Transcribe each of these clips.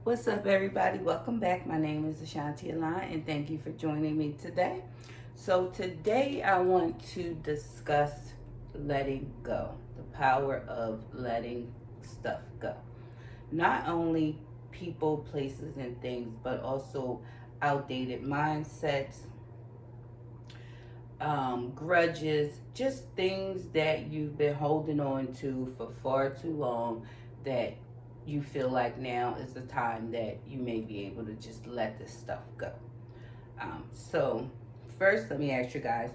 What's up, everybody? Welcome back. My name is Ashanti, and thank you for joining me today. So today I want to discuss letting go, the power of letting stuff go. Not only people, places, and things, but also outdated mindsets, grudges, just things that you've been holding on to for far too long that you feel like now is the time that you may be able to just let this stuff go. So, first, let me ask you guys,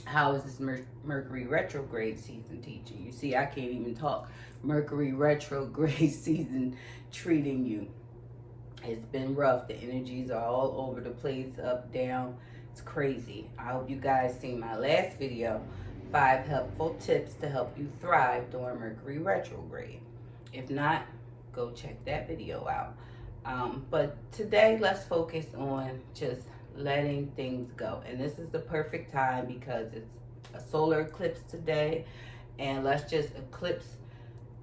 how is this Mercury Retrograde season teaching? You see, I can't even talk. Mercury Retrograde season treating you. It's been rough. The energies are all over the place, up, down. It's crazy. I hope you guys seen my last video, 5 helpful tips to help you thrive during Mercury Retrograde. If not, go check that video out. But today, let's focus on just letting things go. And this is the perfect time because it's a solar eclipse today. And let's just eclipse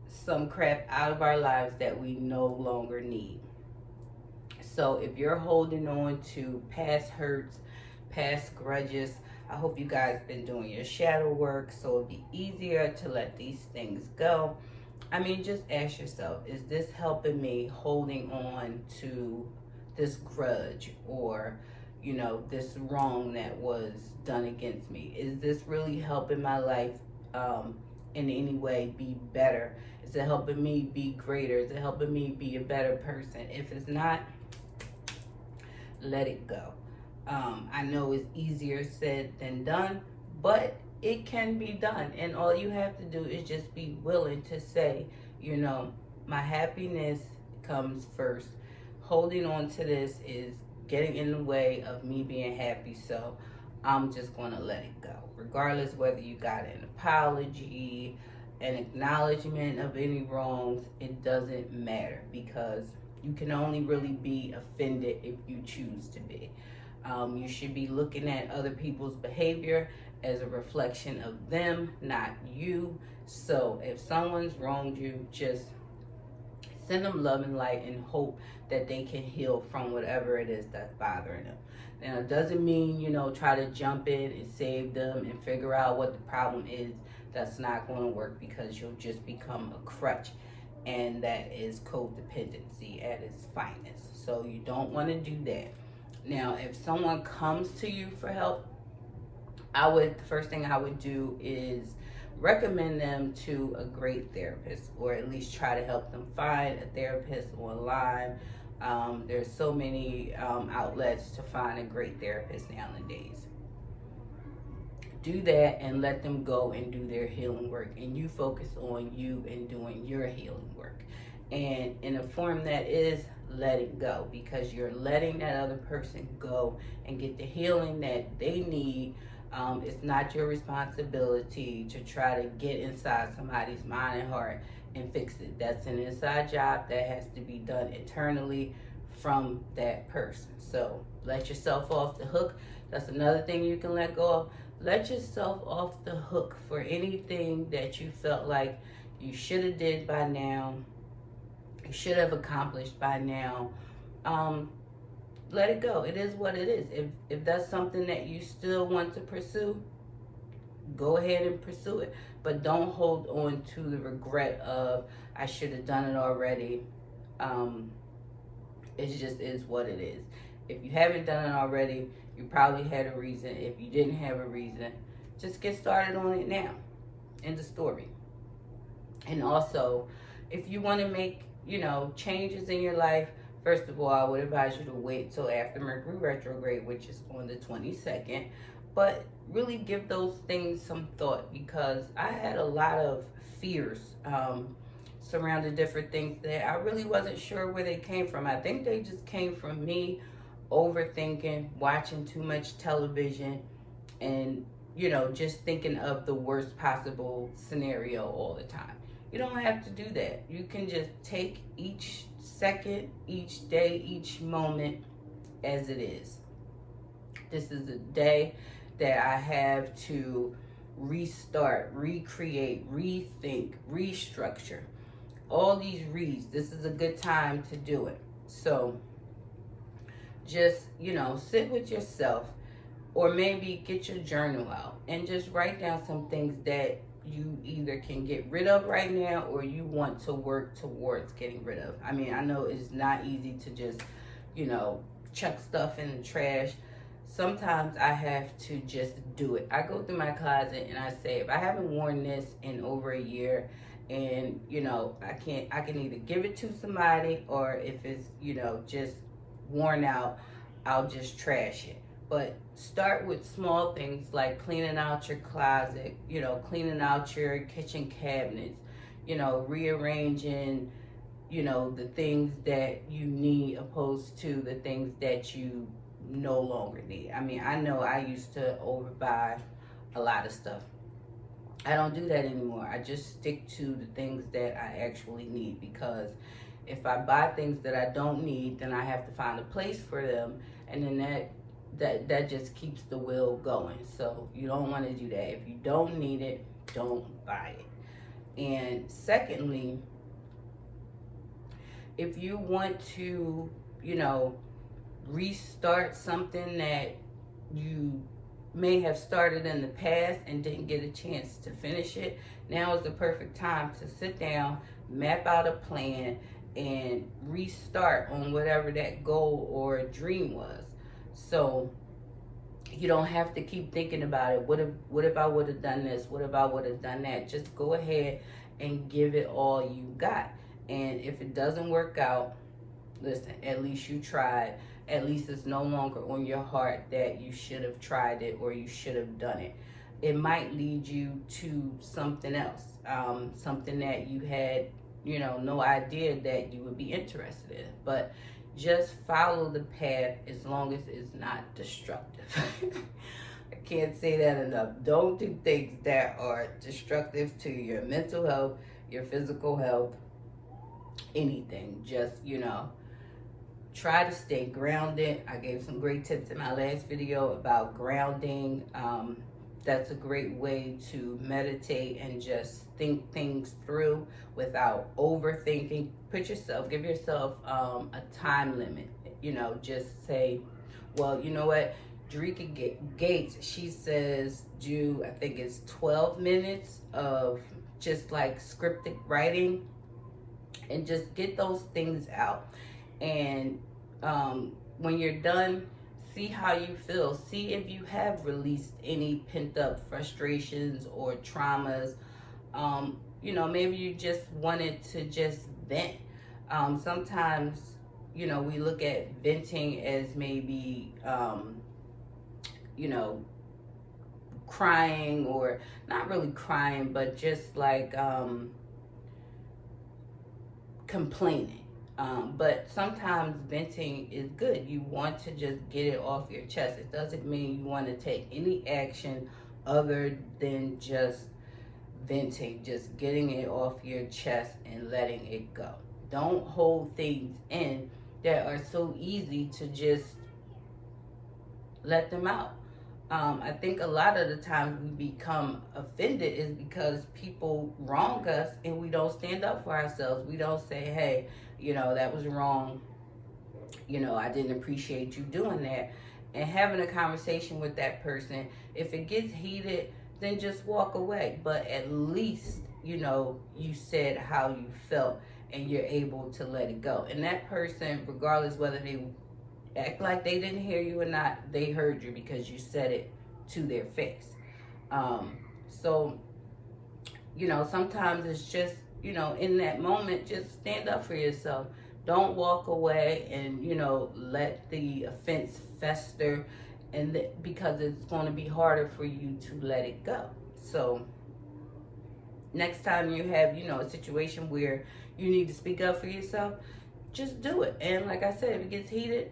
some crap out of our lives that we no longer need. So if you're holding on to past hurts, past grudges, I hope you guys been doing your shadow work so it'll be easier to let these things go. I mean, just ask yourself, is this helping me holding on to this grudge or, this wrong that was done against me? Is this really helping my life in any way be better? Is it helping me be greater? Is it helping me be a better person? If it's not, let it go. I know it's easier said than done, but it can be done. And all you have to do is just be willing to say, my happiness comes first. Holding on to this is getting in the way of me being happy. So I'm just going to let it go. Regardless whether you got an apology, an acknowledgement of any wrongs, it doesn't matter because you can only really be offended if you choose to be. You should be looking at other people's behavior as a reflection of them, not you. So if someone's wronged you, just send them love and light and hope that they can heal from whatever it is that's bothering them. Now, it doesn't mean, try to jump in and save them and figure out what the problem is. That's not going to work because you'll just become a crutch. And that is codependency at its finest. So you don't want to do that. Now, if someone comes to you for help, the first thing I would do is recommend them to a great therapist, or at least try to help them find a therapist online. There's so many outlets to find a great therapist nowadays. Do that and let them go and do their healing work, and you focus on you and doing your healing work. And in a form that is letting go, because you're letting that other person go and get the healing that they need. It's not your responsibility to try to get inside somebody's mind and heart and fix it. That's an inside job that has to be done internally from that person. So let yourself off the hook. That's another thing you can let go of. Let yourself off the hook for anything that you felt like you should have did by now, you should have accomplished by now. Let it go. It is what it is. If that's something that you still want to pursue, go ahead and pursue it. But don't hold on to the regret of, I should have done it already. It just is what it is. If you haven't done it already, you probably had a reason. If you didn't have a reason, just get started on it now. End the story. And also, if you want to make, changes in your life, first of all, I would advise you to wait till after Mercury Retrograde, which is on the 22nd. But really give those things some thought, because I had a lot of fears surrounding different things that I really wasn't sure where they came from. I think they just came from me overthinking, watching too much television, and just thinking of the worst possible scenario all the time. You don't have to do that. You can just take each second, each day, each moment as it is. This is a day that I have to restart, recreate, rethink, restructure. All these reads. This is a good time to do it. So just, sit with yourself, or maybe get your journal out and just write down some things that you either can get rid of right now or you want to work towards getting rid of. I mean, I know it's not easy to just, chuck stuff in the trash. Sometimes I have to just do it. I go through my closet and I say, if I haven't worn this in over a year, and I can either give it to somebody, or if it's just worn out, I'll just trash it. But start with small things like cleaning out your closet, cleaning out your kitchen cabinets, rearranging, the things that you need opposed to the things that you no longer need. I mean, I know I used to overbuy a lot of stuff. I don't do that anymore. I just stick to the things that I actually need, because if I buy things that I don't need, then I have to find a place for them, and then that just keeps the wheel going. So you don't want to do that. If you don't need it, don't buy it. And secondly, if you want to, restart something that you may have started in the past and didn't get a chance to finish it, now is the perfect time to sit down, map out a plan, and restart on whatever that goal or dream was. So you don't have to keep thinking about it. What if I would have done this? What if I would have done that? Just go ahead and give it all you got. And if it doesn't work out, listen, at least you tried. At least it's no longer on your heart that you should have tried it or you should have done it. It might lead you to something else, something that you had, no idea that you would be interested in. But just follow the path as long as it's not destructive. I can't say that enough. Don't do things that are destructive to your mental health, your physical health, anything. Just, try to stay grounded. I gave some great tips in my last video about grounding. That's a great way to meditate and just think things through without overthinking. Give yourself a time limit. Just say, well, you know what? Drika Gates, she says I think it's 12 minutes of just like scripted writing, and just get those things out. And when you're done, see how you feel. See if you have released any pent up frustrations or traumas. Maybe you just wanted to just vent. Sometimes, we look at venting as maybe, crying, or not really crying, but just like complaining. But sometimes venting is good. You want to just get it off your chest. It doesn't mean you want to take any action other than just venting, just getting it off your chest and letting it go. Don't hold things in that are so easy to just let them out. I think a lot of the times we become offended is because people wrong us and we don't stand up for ourselves. We don't say, hey, that was wrong. I didn't appreciate you doing that. And having a conversation with that person, if it gets heated, then just walk away. But at least, you said how you felt and you're able to let it go. And that person, regardless whether they act like they didn't hear you or not, they heard you because you said it to their face. So sometimes it's just, in that moment, just stand up for yourself. Don't walk away and, let the offense fester, and because it's going to be harder for you to let it go. So next time you have, a situation where you need to speak up for yourself, just do it. And like I said, if it gets heated,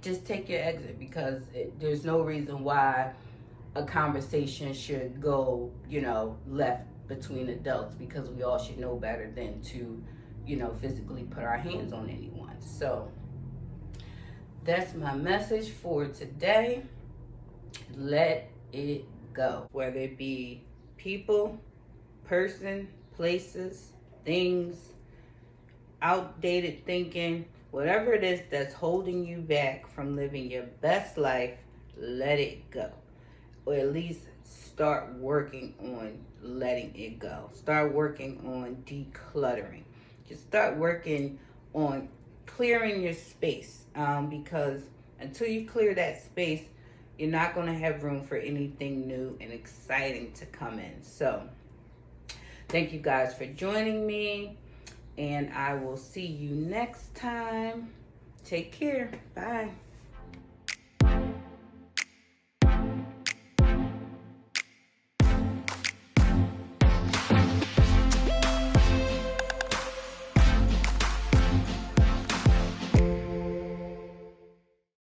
just take your exit, because there's no reason why a conversation should go, left between adults, because we all should know better than to, physically put our hands on anyone. So that's my message for today. Let it go. Whether it be people, person, places, things, outdated thinking, Whatever it is that's holding you back from living your best life, let it go. Or at least start working on letting it go. Start working on decluttering. Just start working on clearing your space, because until you clear that space, you're not going to have room for anything new and exciting to come in. So thank you guys for joining me, and I will see you next time. Take care. Bye.